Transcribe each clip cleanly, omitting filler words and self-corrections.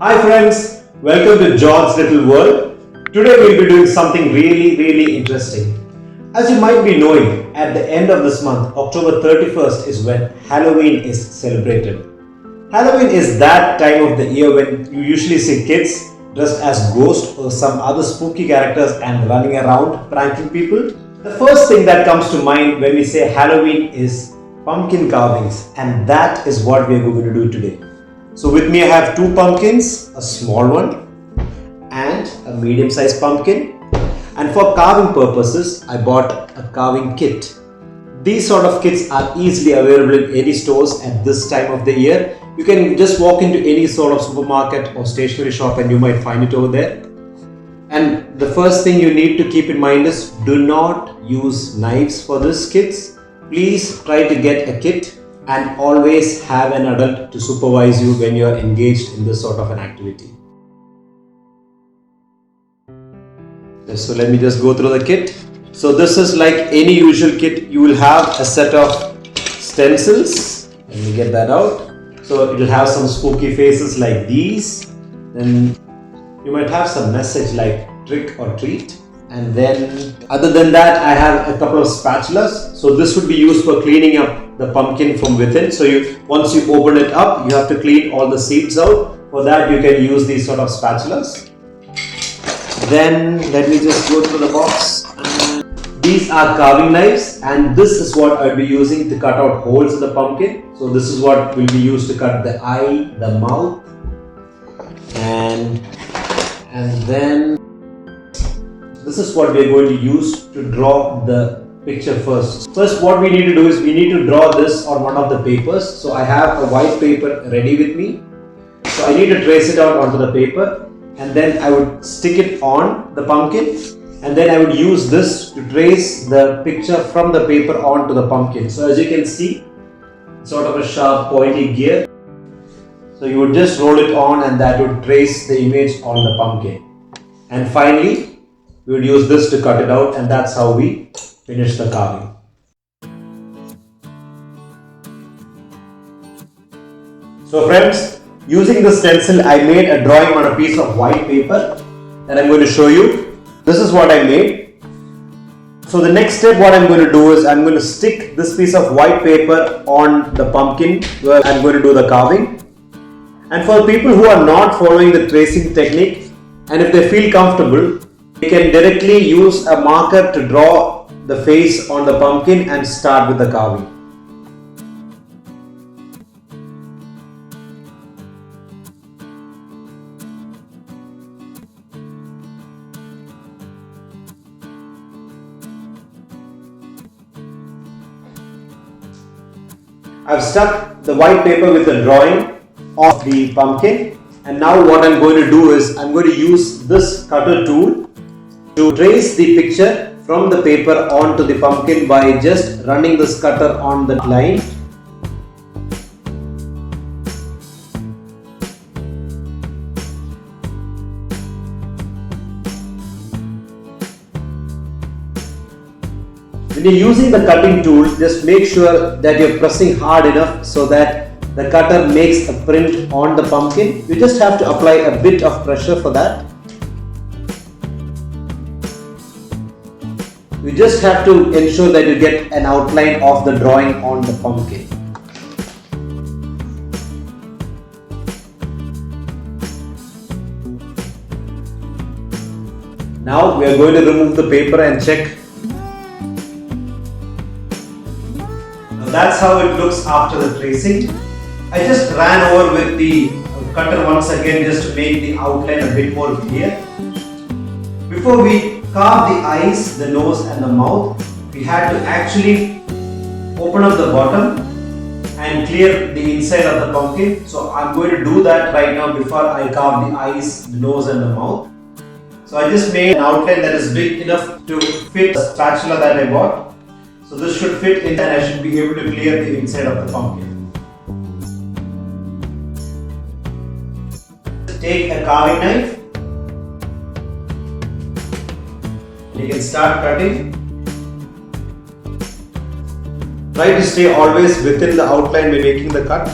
Hi friends, welcome to John's Little World. Today we'll be doing something really interesting. As you might be knowing, at the end of this month, October 31st is when Halloween is celebrated. Halloween is that time of the year when you usually see kids dressed as ghosts or some other spooky characters and running around pranking people. The first thing that comes to mind when we say Halloween is pumpkin carvings, and that is what we are going to do today. So with me I have two pumpkins, a small one and a medium-sized pumpkin. And for carving purposes, I bought a carving kit. These sort of kits are easily available in any stores at this time of the year. You can just walk into any sort of supermarket or stationery shop and you might find it over there. And the first thing you need to keep in mind is do not use knives for this kits. Please try to get a kit and always have an adult to supervise you when you are engaged in this sort of an activity. So let me just go through the kit. So this is like any usual kit. You will have a set of stencils. Let me get that out. So it will have some spooky faces like these. Then you might have some message like trick or treat. And then other than that, I have a couple of spatulas. So this would be used for cleaning up the pumpkin from within. So once you open it up, you have to clean all the seeds out. For that you can use these sort of spatulas. Then let me just go through the box. These are carving knives, and this is what I'll be using to cut out holes in the pumpkin. So this is what will be used to cut the eye, the mouth, and then this is what we are going to use to draw the picture first. First, what we need to do is we need to draw this on one of the papers. So I have a white paper ready with me. So I need to trace it out onto the paper, and then I would stick it on the pumpkin, and then I would use this to trace the picture from the paper onto the pumpkin. So as you can see, sort of a sharp pointy gear. So you would just roll it on and that would trace the image on the pumpkin. And finally, we would use this to cut it out, and that's how we finish the carving. So friends, using the stencil, I made a drawing on a piece of white paper that I'm going to show you. This is what I made. So the next step, what I'm going to do is I'm going to stick this piece of white paper on the pumpkin where I'm going to do the carving. And for people who are not following the tracing technique, and if they feel comfortable, they can directly use a marker to draw the face on the pumpkin and start with the carving. I've stuck the white paper with the drawing of the pumpkin, and now what I'm going to do is I'm going to use this cutter tool to trace the picture from the paper onto the pumpkin by just running this cutter on the line. When you're using the cutting tool, just make sure that you're pressing hard enough so that the cutter makes a print on the pumpkin. You just have to apply a bit of pressure for that. You just have to ensure that you get an outline of the drawing on the pumpkin. Now we are going to remove the paper and check. That's how it looks after the tracing. I just ran over with the cutter once again just to make the outline a bit more clear. Before we carve the eyes, the nose and the mouth, we had to actually open up the bottom and clear the inside of the pumpkin. So I'm going to do that right now before I carve the eyes, the nose and the mouth. So I just made an outline that is big enough to fit the spatula that I bought. So this should fit in and I should be able to clear the inside of the pumpkin. Take a carving knife. You can start cutting. Try to stay always within the outline when making the cut.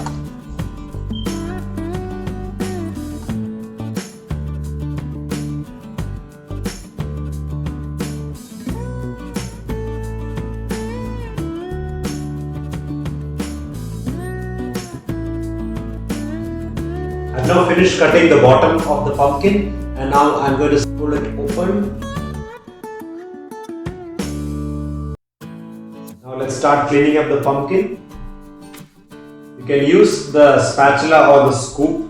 now finished cutting the bottom of the pumpkin, and now I'm going to pull it open. Now let's start cleaning up the pumpkin. You can use the spatula or the scoop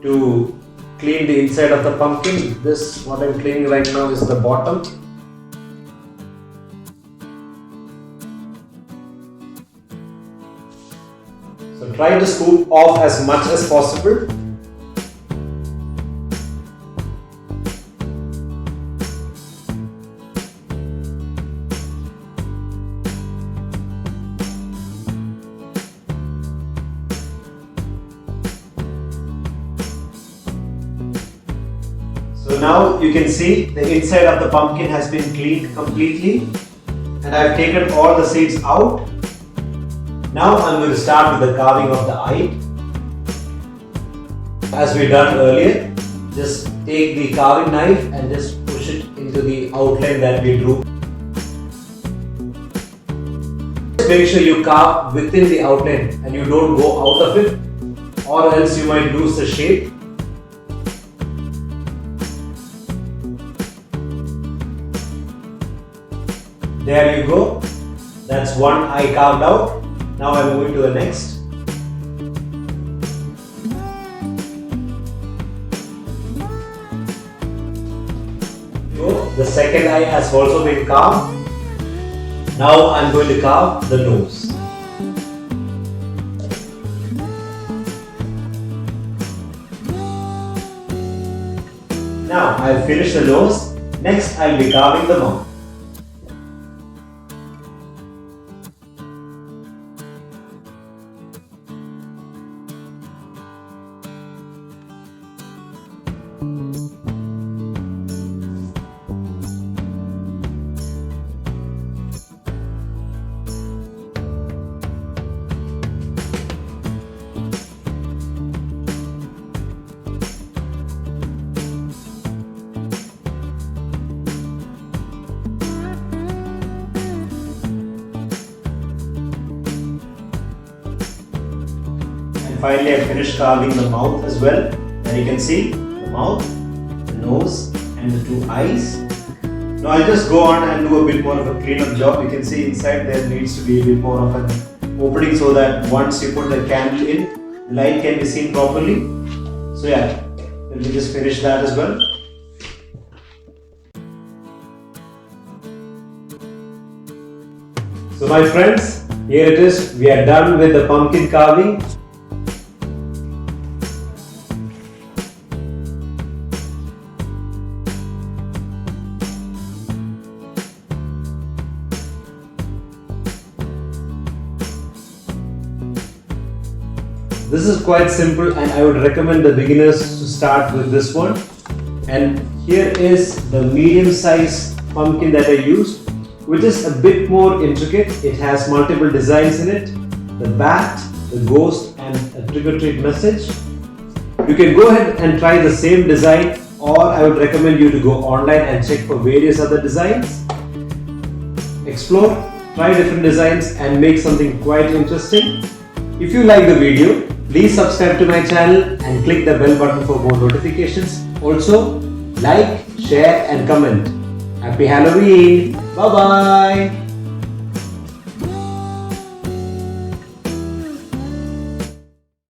to clean the inside of the pumpkin. This, what I'm cleaning right now, is the bottom. So try to scoop off as much as possible. So now you can see the inside of the pumpkin has been cleaned completely, and I've taken all the seeds out. Now I'm going to start with the carving of the eye. As we done earlier, just take the carving knife and just push it into the outline that we drew. Make sure you carve within the outline and you don't go out of it, or else you might lose the shape. There you go. That's one eye carved out. Now I'm moving to the next. So the second eye has also been carved. Now I'm going to carve the nose. Now I've finished the nose. Next I'll be carving the mouth. Finally, I finished carving the mouth as well. And you can see the mouth, the nose, and the two eyes. Now I'll just go on and do a bit more of a cleanup job. You can see inside there needs to be a bit more of an opening so that once you put the candle in, the light can be seen properly. So yeah, let me just finish that as well. So my friends, here it is. We are done with the pumpkin carving. This is quite simple, and I would recommend the beginners to start with this one. And here is the medium size pumpkin that I used, which is a bit more intricate. It has multiple designs in it, the bat, the ghost, and a trick-or-treat message. You can go ahead and try the same design, or I would recommend you to go online and check for various other designs. Explore, try different designs, and make something quite interesting. If you like the video, please subscribe to my channel and click the bell button for more notifications. Also, like, share and comment. Happy Halloween! Bye bye!